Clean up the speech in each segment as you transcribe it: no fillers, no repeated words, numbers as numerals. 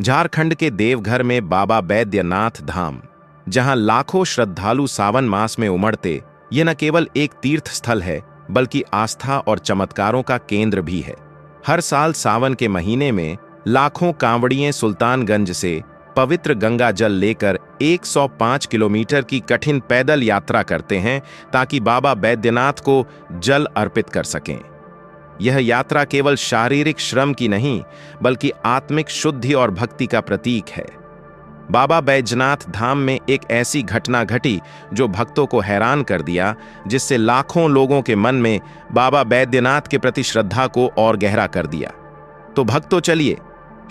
झारखंड के देवघर में बाबा बैद्यनाथ धाम, जहां लाखों श्रद्धालु सावन मास में उमड़ते, ये न केवल एक तीर्थ स्थल है बल्कि आस्था और चमत्कारों का केंद्र भी है। हर साल सावन के महीने में लाखों कांवड़िए सुल्तानगंज से पवित्र गंगा जल लेकर 105 किलोमीटर की कठिन पैदल यात्रा करते हैं ताकि बाबा बैद्यनाथ को जल अर्पित कर सकें। यह यात्रा केवल शारीरिक श्रम की नहीं बल्कि आत्मिक शुद्धि और भक्ति का प्रतीक है। बाबा बैजनाथ धाम में एक ऐसी घटना घटी जो भक्तों को हैरान कर दिया, जिससे लाखों लोगों के मन में बाबा बैद्यनाथ के प्रति श्रद्धा को और गहरा कर दिया। तो भक्तों, चलिए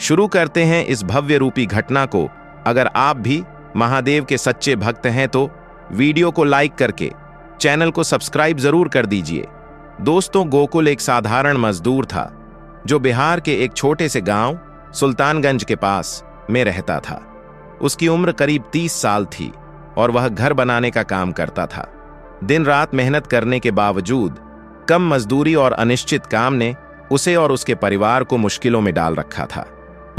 शुरू करते हैं इस भव्य रूपी घटना को। अगर आप भी महादेव के सच्चे भक्त हैं तो वीडियो को लाइक करके चैनल को सब्सक्राइब जरूर कर दीजिए। दोस्तों, गोकुल एक साधारण मजदूर था जो बिहार के एक छोटे से गांव सुल्तानगंज के पास में रहता था। उसकी उम्र करीब 30 साल थी और वह घर बनाने का काम करता था। दिन रात मेहनत करने के बावजूद कम मजदूरी और अनिश्चित काम ने उसे और उसके परिवार को मुश्किलों में डाल रखा था।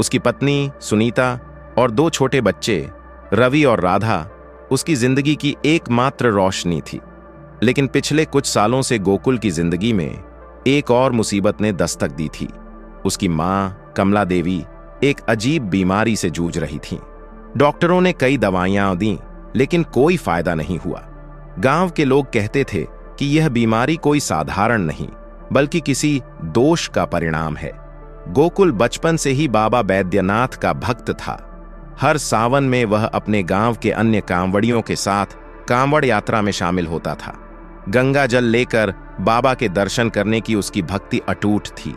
उसकी पत्नी सुनीता और 2 छोटे बच्चे रवि और राधा उसकी जिंदगी की एकमात्र रोशनी थी। लेकिन पिछले कुछ सालों से गोकुल की जिंदगी में एक और मुसीबत ने दस्तक दी थी। उसकी मां कमला देवी एक अजीब बीमारी से जूझ रही थीं। डॉक्टरों ने कई दवाइयां दी लेकिन कोई फायदा नहीं हुआ। गांव के लोग कहते थे कि यह बीमारी कोई साधारण नहीं बल्कि किसी दोष का परिणाम है। गोकुल बचपन से ही बाबा बैद्यनाथ का भक्त था। हर सावन में वह अपने गांव के अन्य कांवड़ियों के साथ कांवड़ यात्रा में शामिल होता था। गंगा जल लेकर बाबा के दर्शन करने की उसकी भक्ति अटूट थी।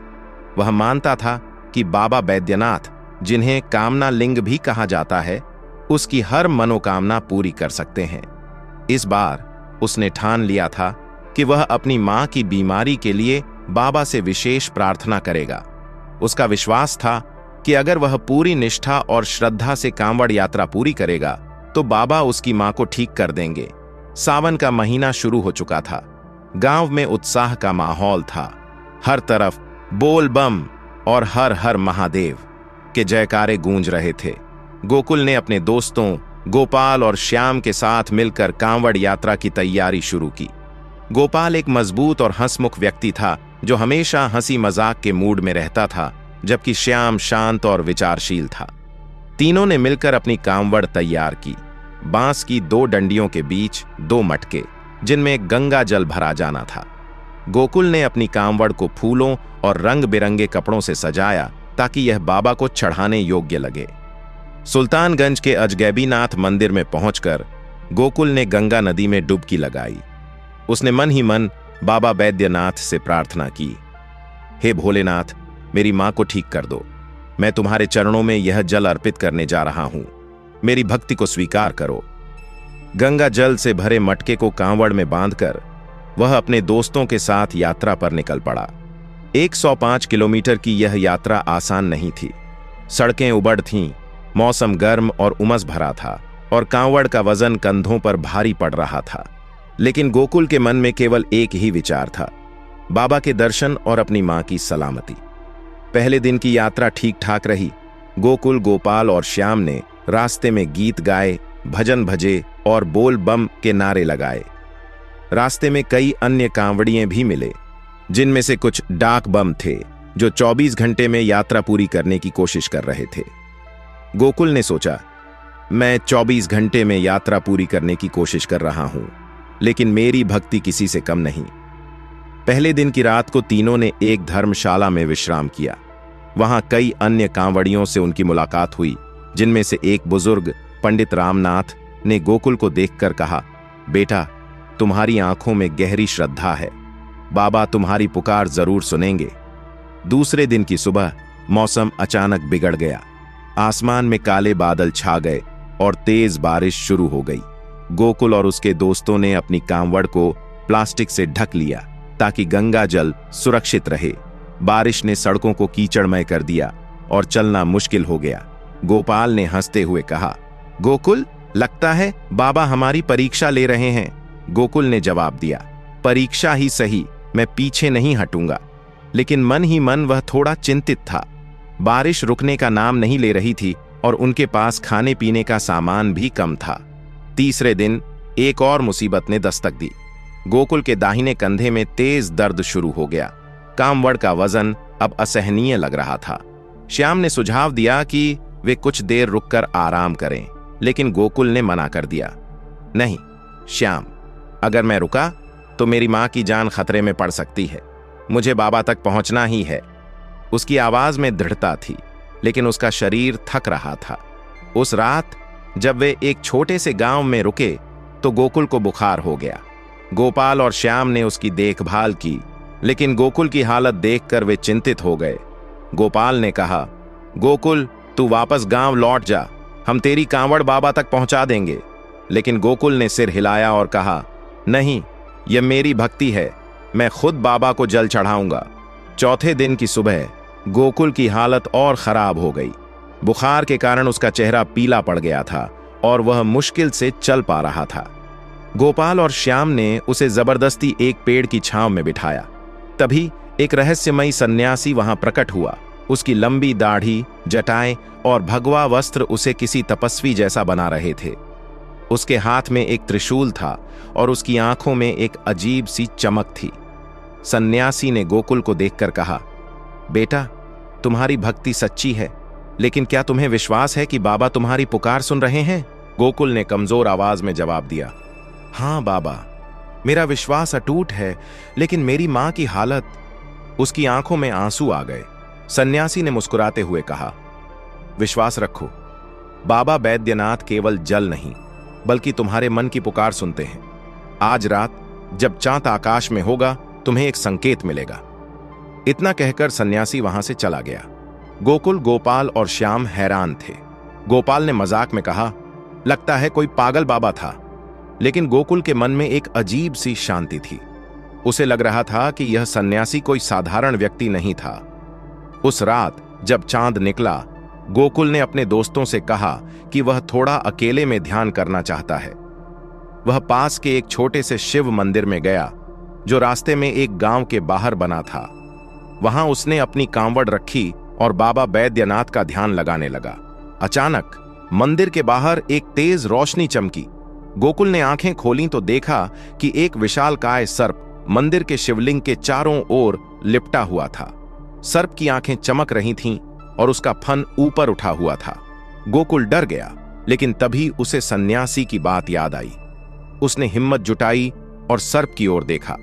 वह मानता था कि बाबा बैद्यनाथ, जिन्हें कामना लिंग भी कहा जाता है, उसकी हर मनोकामना पूरी कर सकते हैं। इस बार उसने ठान लिया था कि वह अपनी मां की बीमारी के लिए बाबा से विशेष प्रार्थना करेगा। उसका विश्वास था कि अगर वह पूरी निष्ठा और श्रद्धा से कांवड़ यात्रा पूरी करेगा तो बाबा उसकी मां को ठीक कर देंगे। सावन का महीना शुरू हो चुका था। गांव में उत्साह का माहौल था। हर तरफ बोल बम और हर हर महादेव के जयकारे गूंज रहे थे। गोकुल ने अपने दोस्तों गोपाल और श्याम के साथ मिलकर कांवड़ यात्रा की तैयारी शुरू की। गोपाल एक मजबूत और हंसमुख व्यक्ति था जो हमेशा हंसी मजाक के मूड में रहता था, जबकि श्याम शांत और विचारशील था। तीनों ने मिलकर अपनी कांवड़ तैयार की। बांस की 2 डंडियों के बीच 2 मटके, जिनमें गंगा जल भरा जाना था। गोकुल ने अपनी कांवड़ को फूलों और रंग बिरंगे कपड़ों से सजाया ताकि यह बाबा को चढ़ाने योग्य लगे। सुल्तानगंज के अजगैबीनाथ मंदिर में पहुंचकर गोकुल ने गंगा नदी में डुबकी लगाई। उसने मन ही मन बाबा बैद्यनाथ से प्रार्थना की, हे भोलेनाथ, मेरी मां को ठीक कर दो। मैं तुम्हारे चरणों में यह जल अर्पित करने जा रहा हूं। मेरी भक्ति को स्वीकार करो। गंगा जल से भरे मटके को कांवड़ में बांधकर वह अपने दोस्तों के साथ यात्रा पर निकल पड़ा। 105 किलोमीटर की यह यात्रा आसान नहीं थी। सड़कें उबड़ थीं, मौसम गर्म और उमस भरा था और कांवड़ का वजन कंधों पर भारी पड़ रहा था। लेकिन गोकुल के मन में केवल एक ही विचार था, बाबा के दर्शन और अपनी मां की सलामती। पहले दिन की यात्रा ठीक ठाक रही। गोकुल, गोपाल और श्याम ने रास्ते में गीत गाए, भजन भजे और बोल बम के नारे लगाए। रास्ते में कई अन्य कांवड़िए भी मिले, जिनमें से कुछ डाक बम थे जो 24 घंटे में यात्रा पूरी करने की कोशिश कर रहे थे। गोकुल ने सोचा, मैं 24 घंटे में यात्रा पूरी करने की कोशिश कर रहा हूं, लेकिन मेरी भक्ति किसी से कम नहीं। पहले दिन की रात को तीनों ने एक धर्मशाला में विश्राम किया। वहां कई अन्य कांवड़ियों से उनकी मुलाकात हुई, जिनमें से एक बुजुर्ग पंडित रामनाथ ने गोकुल को देखकर कहा, बेटा, तुम्हारी आंखों में गहरी श्रद्धा है। बाबा तुम्हारी पुकार जरूर सुनेंगे। दूसरे दिन की सुबह मौसम अचानक बिगड़ गया। आसमान में काले बादल छा गए और तेज बारिश शुरू हो गई। गोकुल और उसके दोस्तों ने अपनी कांवड़ को प्लास्टिक से ढक लिया ताकि गंगा जल सुरक्षित रहे। बारिश ने सड़कों को कीचड़मय कर दिया और चलना मुश्किल हो गया। गोपाल ने हंसते हुए कहा, गोकुल, लगता है बाबा हमारी परीक्षा ले रहे हैं। गोकुल ने जवाब दिया, परीक्षा ही सही, मैं पीछे नहीं हटूंगा। लेकिन मन ही मन वह थोड़ा चिंतित था। बारिश रुकने का नाम नहीं ले रही थी और उनके पास खाने पीने का सामान भी कम था। तीसरे दिन एक और मुसीबत ने दस्तक दी। गोकुल के दाहिने कंधे में तेज दर्द शुरू हो गया। कामवड़ का वजन अब असहनीय लग रहा था। श्याम ने सुझाव दिया कि वे कुछ देर रुककर आराम करें, लेकिन गोकुल ने मना कर दिया। नहीं श्याम, अगर मैं रुका तो मेरी मां की जान खतरे में पड़ सकती है। मुझे बाबा तक पहुंचना ही है। उसकी आवाज में दृढ़ता थी, लेकिन उसका शरीर थक रहा था। उस रात जब वे एक छोटे से गांव में रुके तो गोकुल को बुखार हो गया। गोपाल और श्याम ने उसकी देखभाल की, लेकिन गोकुल की हालत देखकर वे चिंतित हो गए। गोपाल ने कहा, गोकुल तू वापस गांव लौट जा, हम तेरी कांवड़ बाबा तक पहुंचा देंगे। लेकिन गोकुल ने सिर हिलाया और कहा, नहीं, यह मेरी भक्ति है, मैं खुद बाबा को जल चढ़ाऊंगा। चौथे दिन की सुबह गोकुल की हालत और खराब हो गई। बुखार के कारण उसका चेहरा पीला पड़ गया था और वह मुश्किल से चल पा रहा था। गोपाल और श्याम ने उसे जबरदस्ती एक पेड़ की छांव में बिठाया। तभी एक रहस्यमयी सन्यासी वहां प्रकट हुआ। उसकी लंबी दाढ़ी, जटाएं और भगवा वस्त्र उसे किसी तपस्वी जैसा बना रहे थे। उसके हाथ में एक त्रिशूल था और उसकी आंखों में एक अजीब सी चमक थी। सन्यासी ने गोकुल को देखकर कहा, बेटा, तुम्हारी भक्ति सच्ची है, लेकिन क्या तुम्हें विश्वास है कि बाबा तुम्हारी पुकार सुन रहे हैं? गोकुल ने कमजोर आवाज में जवाब दिया, हाँ बाबा, मेरा विश्वास अटूट है, लेकिन मेरी मां की हालत। उसकी आंखों में आंसू आ गए। सन्यासी ने मुस्कुराते हुए कहा, विश्वास रखो, बाबा वैद्यनाथ केवल जल नहीं बल्कि तुम्हारे मन की पुकार सुनते हैं। आज रात जब चांद आकाश में होगा तुम्हें एक संकेत मिलेगा। इतना कहकर सन्यासी वहां से चला गया। गोकुल, गोपाल और श्याम हैरान थे। गोपाल ने मजाक में कहा, लगता है कोई पागल बाबा था। लेकिन गोकुल के मन में एक अजीब सी शांति थी। उसे लग रहा था कि यह सन्यासी कोई साधारण व्यक्ति नहीं था। उस रात जब चांद निकला, गोकुल ने अपने दोस्तों से कहा कि वह थोड़ा अकेले में ध्यान करना चाहता है। वह पास के एक छोटे से शिव मंदिर में गया, जो रास्ते में एक गांव के बाहर बना था। वहां उसने अपनी कांवड़ रखी और बाबा वैद्यनाथ का ध्यान लगाने लगा। अचानक मंदिर के बाहर एक तेज रोशनी चमकी। गोकुल ने आंखें खोलीं तो देखा कि एक विशालकाय सर्प मंदिर के शिवलिंग के चारों ओर लिपटा हुआ था। सर्प की आंखें चमक रही थीं और उसका फन ऊपर उठा हुआ था। गोकुल डर गया, लेकिन तभी उसे सन्यासी की बात याद आई। उसने हिम्मत जुटाई और सर्प की ओर देखा।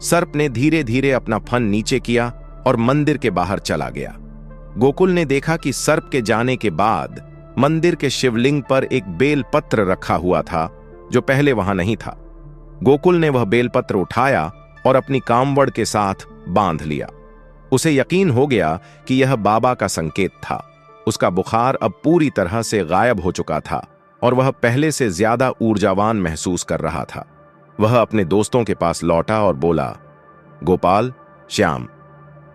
सर्प ने धीरे धीरे अपना फन नीचे किया और मंदिर के बाहर चला गया। गोकुल ने देखा कि सर्प के जाने के बाद मंदिर के शिवलिंग पर एक बेलपत्र रखा हुआ था, जो पहले वहां नहीं था। गोकुल ने वह बेलपत्र उठाया और अपनी कामवड़ के साथ बांध लिया। उसे यकीन हो गया कि यह बाबा का संकेत था। उसका बुखार अब पूरी तरह से गायब हो चुका था और वह पहले से ज्यादा ऊर्जावान महसूस कर रहा था। वह अपने दोस्तों के पास लौटा और बोला, गोपाल, श्याम,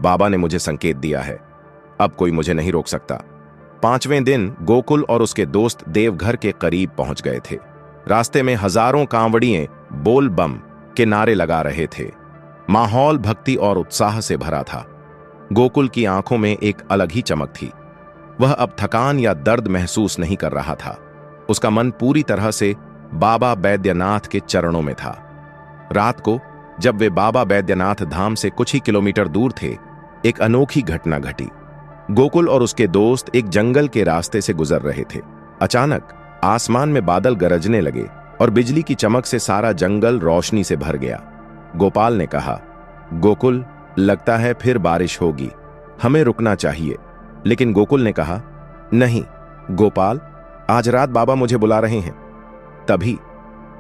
बाबा ने मुझे संकेत दिया है, अब कोई मुझे नहीं रोक सकता। 5वें दिन गोकुल और उसके दोस्त देवघर के करीब पहुंच गए थे। रास्ते में हजारों कांवड़िए बोल बम के नारे लगा रहे थे। माहौल भक्ति और उत्साह से भरा था। गोकुल की आंखों में एक अलग ही चमक थी। वह अब थकान या दर्द महसूस नहीं कर रहा था। उसका मन पूरी तरह से बाबा वैद्यनाथ के चरणों में था। रात को जब वे बाबा वैद्यनाथ धाम से कुछ ही किलोमीटर दूर थे, एक अनोखी घटना घटी। गोकुल और उसके दोस्त एक जंगल के रास्ते से गुजर रहे थे। अचानक आसमान में बादल गरजने लगे और बिजली की चमक से सारा जंगल रोशनी से भर गया। गोपाल ने कहा, गोकुल, लगता है फिर बारिश होगी, हमें रुकना चाहिए। लेकिन गोकुल ने कहा, नहीं गोपाल, आज रात बाबा मुझे बुला रहे हैं। तभी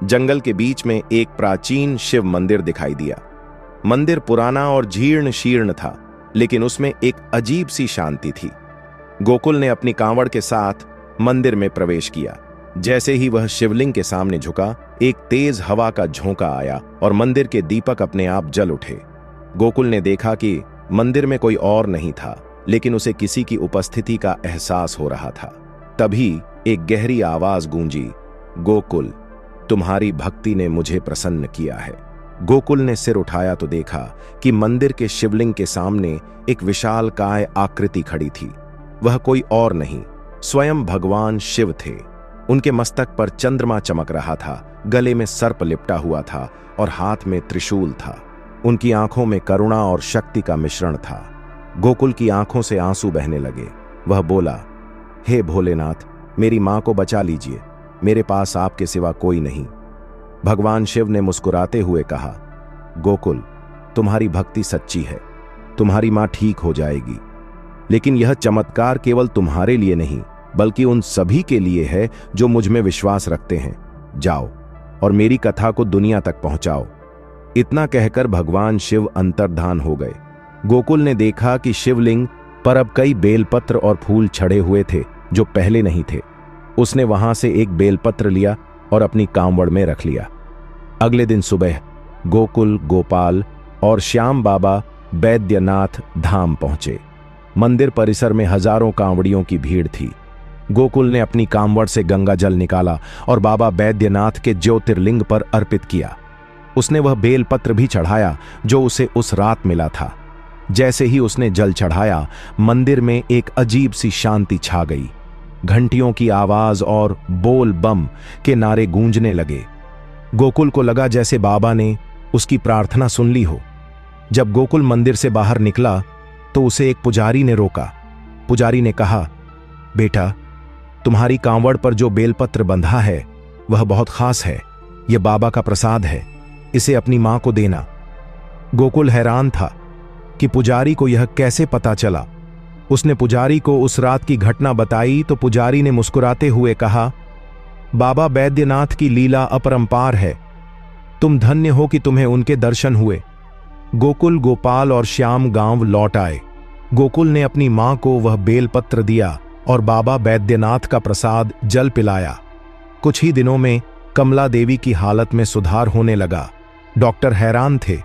जंगल के बीच में एक प्राचीन शिव मंदिर दिखाई दिया। मंदिर पुराना और जीर्ण शीर्ण था, लेकिन उसमें एक अजीब सी शांति थी। गोकुल ने अपनी कांवड़ के साथ मंदिर में प्रवेश किया। जैसे ही वह शिवलिंग के सामने झुका, एक तेज हवा का झोंका आया और मंदिर के दीपक अपने आप जल उठे। गोकुल ने देखा कि मंदिर में कोई और नहीं था, लेकिन उसे किसी की उपस्थिति का एहसास हो रहा था। तभी एक गहरी आवाज गूंजी, गोकुल, तुम्हारी भक्ति ने मुझे प्रसन्न किया है। गोकुल ने सिर उठाया तो देखा कि मंदिर के शिवलिंग के सामने एक विशालकाय आकृति खड़ी थी। वह कोई और नहीं, स्वयं भगवान शिव थे। उनके मस्तक पर चंद्रमा चमक रहा था, गले में सर्प लिपटा हुआ था और हाथ में त्रिशूल था। उनकी आंखों में करुणा और शक्ति का मिश्रण था। गोकुल की आंखों से आंसू बहने लगे। वह बोला, हे भोलेनाथ, मेरी मां को बचा लीजिए, मेरे पास आपके सिवा कोई नहीं। भगवान शिव ने मुस्कुराते हुए कहा, गोकुल, तुम्हारी भक्ति सच्ची है, तुम्हारी मां ठीक हो जाएगी। लेकिन यह चमत्कार केवल तुम्हारे लिए नहीं, बल्कि उन सभी के लिए है जो मुझ में विश्वास रखते हैं। जाओ और मेरी कथा को दुनिया तक पहुंचाओ। इतना कहकर भगवान शिव अंतर्धान हो गए। गोकुल ने देखा कि शिवलिंग पर अब कई बेलपत्र और फूल छड़े हुए थे जो पहले नहीं थे। उसने वहां से एक बेलपत्र लिया और अपनी कांवड़ में रख लिया। अगले दिन सुबह गोकुल, गोपाल और श्याम बाबा बैद्यनाथ धाम पहुंचे। मंदिर परिसर में हजारों कांवड़ियों की भीड़ थी। गोकुल ने अपनी कांवड़ से गंगा जल निकाला और बाबा बैद्यनाथ के ज्योतिर्लिंग पर अर्पित किया। उसने वह बेलपत्र भी चढ़ाया जो उसे उस रात मिला था। जैसे ही उसने जल चढ़ाया, मंदिर में एक अजीब सी शांति छा गई। घंटियों की आवाज और बोल बम के नारे गूंजने लगे। गोकुल को लगा जैसे बाबा ने उसकी प्रार्थना सुन ली हो। जब गोकुल मंदिर से बाहर निकला तो उसे एक पुजारी ने रोका। पुजारी ने कहा, बेटा, तुम्हारी कांवड़ पर जो बेलपत्र बंधा है वह बहुत खास है। यह बाबा का प्रसाद है, इसे अपनी मां को देना। गोकुल हैरान था कि पुजारी को यह कैसे पता चला। उसने पुजारी को उस रात की घटना बताई तो पुजारी ने मुस्कुराते हुए कहा, बाबा बैद्यनाथ की लीला अपरंपार है। तुम धन्य हो कि तुम्हें उनके दर्शन हुए। गोकुल, गोपाल और श्याम गांव लौट आए। गोकुल ने अपनी मां को वह बेलपत्र दिया और बाबा बैद्यनाथ का प्रसाद जल पिलाया। कुछ ही दिनों में कमला देवी की हालत में सुधार होने लगा। डॉक्टर हैरान थे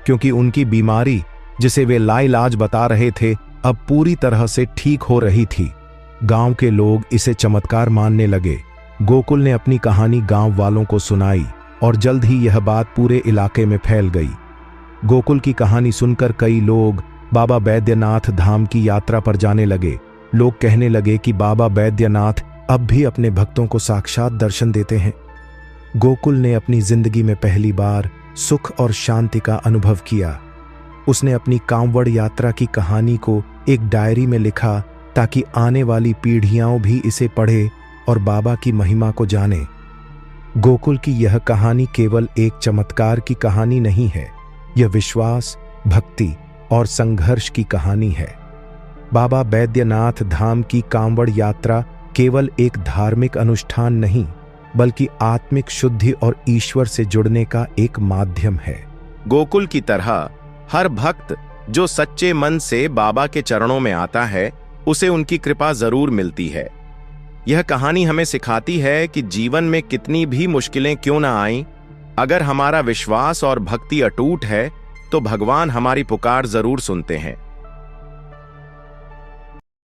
क्योंकि उनकी बीमारी, जिसे वे लाइलाज बता रहे थे, अब पूरी तरह से ठीक हो रही थी। गांव के लोग इसे चमत्कार मानने लगे। गोकुल ने अपनी कहानी गांव वालों को सुनाई और जल्द ही यह बात पूरे इलाके में फैल गई। गोकुल की कहानी सुनकर कई लोग बाबा बैद्यनाथ धाम की यात्रा पर जाने लगे। लोग कहने लगे कि बाबा बैद्यनाथ अब भी अपने भक्तों को साक्षात दर्शन देते हैं। गोकुल ने अपनी जिंदगी में पहली बार सुख और शांति का अनुभव किया। उसने अपनी कांवड़ यात्रा की कहानी को एक डायरी में लिखा ताकि आने वाली पीढ़ियां भी इसे पढ़े और बाबा की महिमा को जाने। गोकुल की यह कहानी केवल एक चमत्कार की कहानी नहीं है, यह विश्वास, भक्ति और संघर्ष की कहानी है। बाबा बैद्यनाथ धाम की कांवड़ यात्रा केवल एक धार्मिक अनुष्ठान नहीं, बल्कि आत्मिक शुद्धि और ईश्वर से जुड़ने का एक माध्यम है। गोकुल की तरह हर भक्त जो सच्चे मन से बाबा के चरणों में आता है, उसे उनकी कृपा जरूर मिलती है। यह कहानी हमें सिखाती है कि जीवन में कितनी भी मुश्किलें क्यों ना आईं, अगर हमारा विश्वास और भक्ति अटूट है तो भगवान हमारी पुकार जरूर सुनते हैं।